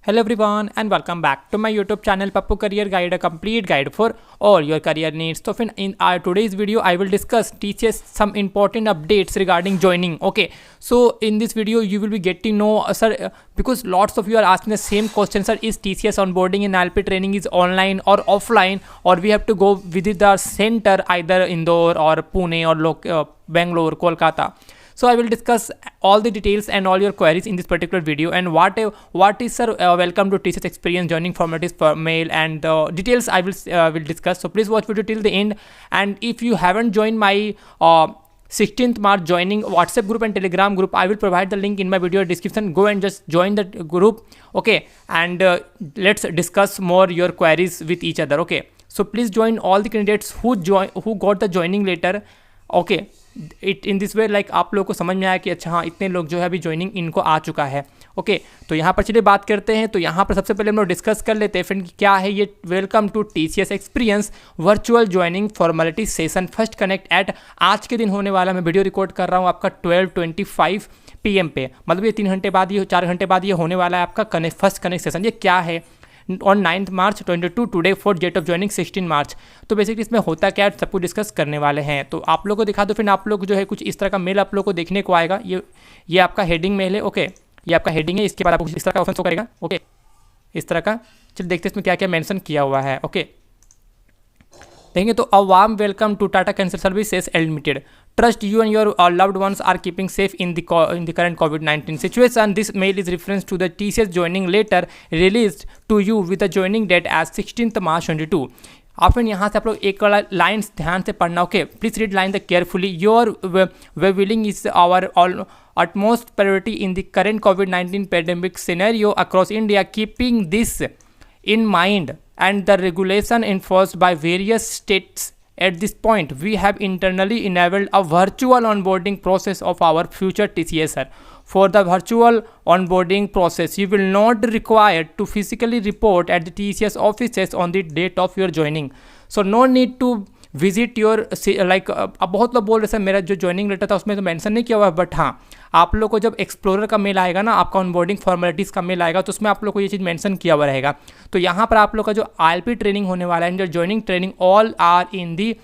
Hello everyone and welcome back to my YouTube channel Pappu Career Guide, a complete guide for all your career needs. So in our today's video I will discuss TCS some important updates regarding joining. Okay, so in this video you will be getting to know sir, because lots of you are asking the same question, sir, is TCS onboarding in ILP training is online or offline, or we have to go visit the center either Indore or Pune or Bangalore, Kolkata. So I will discuss all the details and all your queries in this particular video. And what is sir, welcome to TCS Experience, joining formalities per mail, and details I will discuss. So please watch video till the end. And if you haven't joined my 16th March joining WhatsApp group and Telegram group, I will provide the link in my video description. Go and just join the group. Okay, and let's discuss more your queries with each other. Okay, so please join all the candidates who got the joining letter. Okay, it in this way like आप लोगों को समझ में आया कि अच्छा हाँ इतने लोग जो है अभी ज्वाइनिंग इनको आ चुका है. ओके, तो यहाँ पर चलिए बात करते हैं. तो यहाँ पर सबसे पहले हम लोग डिस्कस कर लेते हैं फ्रेंड क्या है ये welcome to TCS experience virtual joining formality session first connect at. आज के दिन होने वाला, मैं वीडियो रिकॉर्ड कर रहा हूँ आपका 12:25 PM पे, मतलब ये 3 घंटे बाद, ये 4 घंटे बाद ये होने वाला है आपका फर्स्ट कनेक्ट सेशन. ये क्या है? On 9 March 22 today for date of joining 16 March. तो बेसिकली इसमें होता क्या है सब कुछ डिस्कस करने वाले हैं. तो आप लोग को दिखा दो फिर आप लोग जो है कुछ इस तरह का मेल आप लोग को देखने को आएगा. ये आपका हेडिंग मेल है. ओके, ये आपका हेडिंग है. इसके बाद आपको इस तरह का ऑप्शन शो करेगा. ओके, इस तरह का. चलिए देखते हैं इसमें क्या क्या मेंशन किया हुआ है. ओके, देखेंगे तो a warm welcome to Tata cancer services limited. Trust you and your loved ones are keeping safe in the current COVID-19 situation. This mail is reference to the TCS joining letter released to you with the joining date as 16th March 22. आप यहाँ से आप लोग एक lines ध्यान से पढ़ना. Okay, please read line the carefully. Your willing is our utmost priority in the current COVID-19 pandemic scenario across India. Keeping this in mind and the regulation enforced by various states, at this point, we have internally enabled a virtual onboarding process of our future TCSer. For the virtual onboarding process, you will not require to physically report at the TCS offices on the date of your joining. So no need to visit your like अब बहुत लोग बोल रहे sir मेरा जो joining letter था उसमें तो मेंशन नहीं किया हुआ है, बट हाँ आप लोग को जब एक्सप्लोरर का मेल आएगा ना, आपका ऑनबोर्डिंग फॉर्मेलिटीज़ का मेल आएगा तो उसमें आप लोग को ये चीज़ मेंशन किया हुआ रहेगा. तो यहाँ पर आप लोग का जो ILP ट्रेनिंग होने वाला है, जो joining training all are in the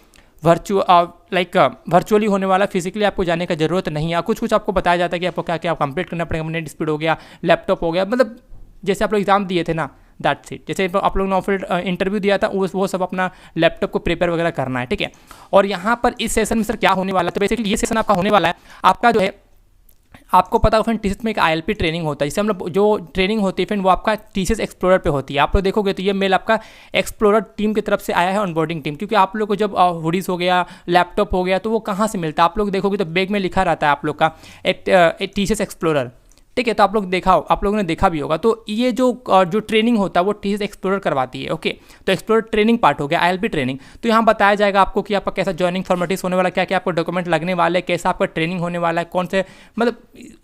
virtually होने वाला. फिजिकली आपको जाने का जरूरत नहीं है. कुछ आपको बताया जाता है कि आपको क्या क्या कंप्लीट करना पड़ेगा. नेट स्पीड हो गया, लैपटॉप हो गया, मतलब जैसे आप लोग एग्जाम दिए थे ना, दैट्स इट. जैसे आप लोग ने ऑफर इंटरव्यू दिया था वो सब अपना लैपटॉप को प्रिपेयर वगैरह करना है. ठीक है, और यहाँ पर इस सेशन में सर क्या होने वाला है, तो बेसिकली ये सेशन आपका होने वाला है आपका जो है, आपको पता है फ्रेंड TCS में एक ILP ट्रेनिंग होता है. जिससे हम लोग जो ट्रेनिंग होती है फ्रेंड वो आपका TCS एक्सप्लोरर पे होती है. आप लोग देखोगे तो ये मेल आपका एक्सप्लोरर टीम की तरफ से आया है, ऑनबोर्डिंग टीम. क्योंकि आप लोग को जब हुडीज हो गया, लैपटॉप हो गया, तो वो कहाँ से मिलता है? आप लोग देखोगे तो बैग में लिखा रहता है आप लोग का एक TCS एक्सप्लोरर. ठीक है, तो आप लोगों ने देखा भी होगा. तो ये जो ट्रेनिंग होता है वो TCS एक्सप्लोरर करवाती है. ओके, तो एक्सप्लोरर ट्रेनिंग पार्ट हो गया ILP ट्रेनिंग. तो यहाँ बताया जाएगा आपको कि आपका कैसा ज्वाइनिंग फॉर्मेलिटीज होने वाला, क्या क्या आपको डॉक्यूमेंट लगने वाले हैं, कैसा आपका ट्रेनिंग होने वाला है, कौन से, मतलब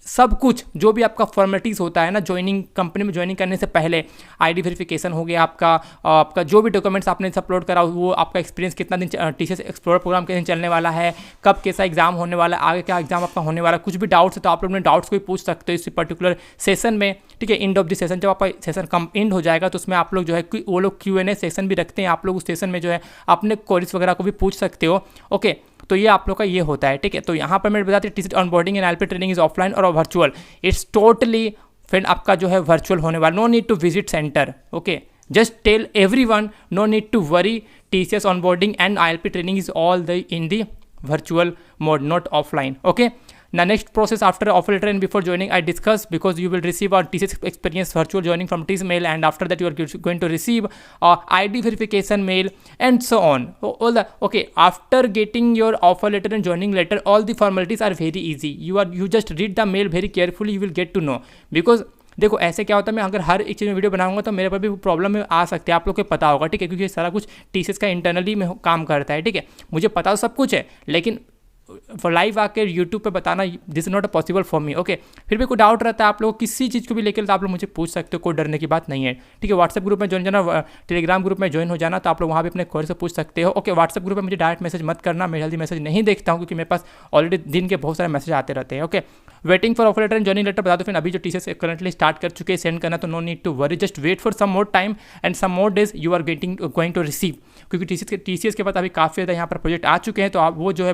सब कुछ जो भी आपका फॉर्मेलिटीज़ होता है ना ज्वाइनिंग कंपनी में ज्वाइनिंग करने से पहले. ID वेरिफिकेशन हो गया आपका जो भी डॉक्यूमेंट्स आपने अपलोड करा, वो आपका एक्सपीरियंस कितना दिन TCS एक्सप्लोरर प्रोग्राम कितने दिन चलने वाला है, कब कैसा एग्जाम होने वाला है, आगे क्या एग्जाम आपका होने वाला है. कुछ भी डाउट्स है तो आप लोग अपने डाउट्स को भी पूछ सकते हो इस पर्टिकुलर सेशन में. ठीक है, एंड ऑफ द सेशन जब आपका सेशन कम एंड हो जाएगा तो उसमें आप लोग जो है वो लोग Q&A सेशन भी रखते हैं. आप लोग उस सेशन में जो है अपने क्वेरीज वगैरह को भी पूछ सकते हो. ओके, तो ये आप लोग का ये होता है. ठीक है, तो यहाँ पर मैं बताती हूँ TCS onboarding and ILP training is offline और वर्चुअल. इट्स टोटली फ्रेंड आपका जो है वर्चुअल होने वाला. No need to visit centre. Okay, just tell everyone no need to worry. TCS onboarding and ILP training is all the in the virtual mode, not offline. Okay, now next process after offer letter and before joining I discuss, because you will receive our TCS experience virtual joining from TCS mail, and after that you are going to receive ID verification mail and so on. Okay, after getting your offer letter and joining letter, all the formalities are very easy. You just read the mail very carefully, you will get to know. Because देखो ऐसे क्या होता है, मैं अगर हर एक चीज़ में video बनाऊंगा तो मेरे पर भी प्रॉब्लम में आ सकते हैं, आप लोग को पता होगा. ठीक है, क्योंकि सारा कुछ TCS का इंटरनली में काम करता है. ठीक है, मुझे पता तो सब कुछ है, लेकिन फॉर लाइव आकर यूट्यूब पे बताना this is not possible for me. Okay, फिर भी कोई डाउट रहता है आप लोग किसी चीज़ को भी लेकर तो आप लोग मुझे पूछ सकते हो, कोई डरने की बात नहीं है। ठीक है, व्हाट्सएप ग्रुप में ज्वाइन जाना, टेलीग्राम ग्रुप में ज्वाइन हो जाना, तो आप लोग वहाँ भी अपने क्वेरी से पूछ सकते हो। ओके, व्हाट्सएप ग्रुप में मुझे डायरेक्ट मैसेज मत करना, मैं जल्दी मैसेज नहीं देखता हूँ क्योंकि मेरे पास ऑलरेडी दिन के बहुत सारे मैसेज आते रहते हैं। Okay, waiting for offer letter and joining letter बता दो, फिर अभी जो टीसीएस करंटली स्टार्ट कर चुके हैं सेंड करना, तो no need to worry, just wait for some more time and some more days you are going to receive, क्योंकि टीसीएस के बाद अभी काफ़ी ज़्यादा यहाँ पर प्रोजेक्ट आ चुके हैं, तो आप वो जो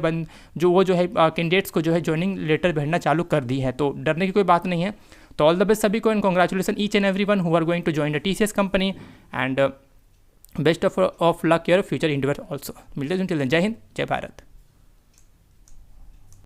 है कैंडिडेट्स को जो है ज्वाइनिंग लेटर भेजना चालू कर दी है, तो डरने की कोई बात नहीं है। तो ऑल द बेस्ट सभी को and congratulation each and every one who are going to join the TCS company and best of luck your future individual also. मिलते हैं, जय हिंद, जय भारत।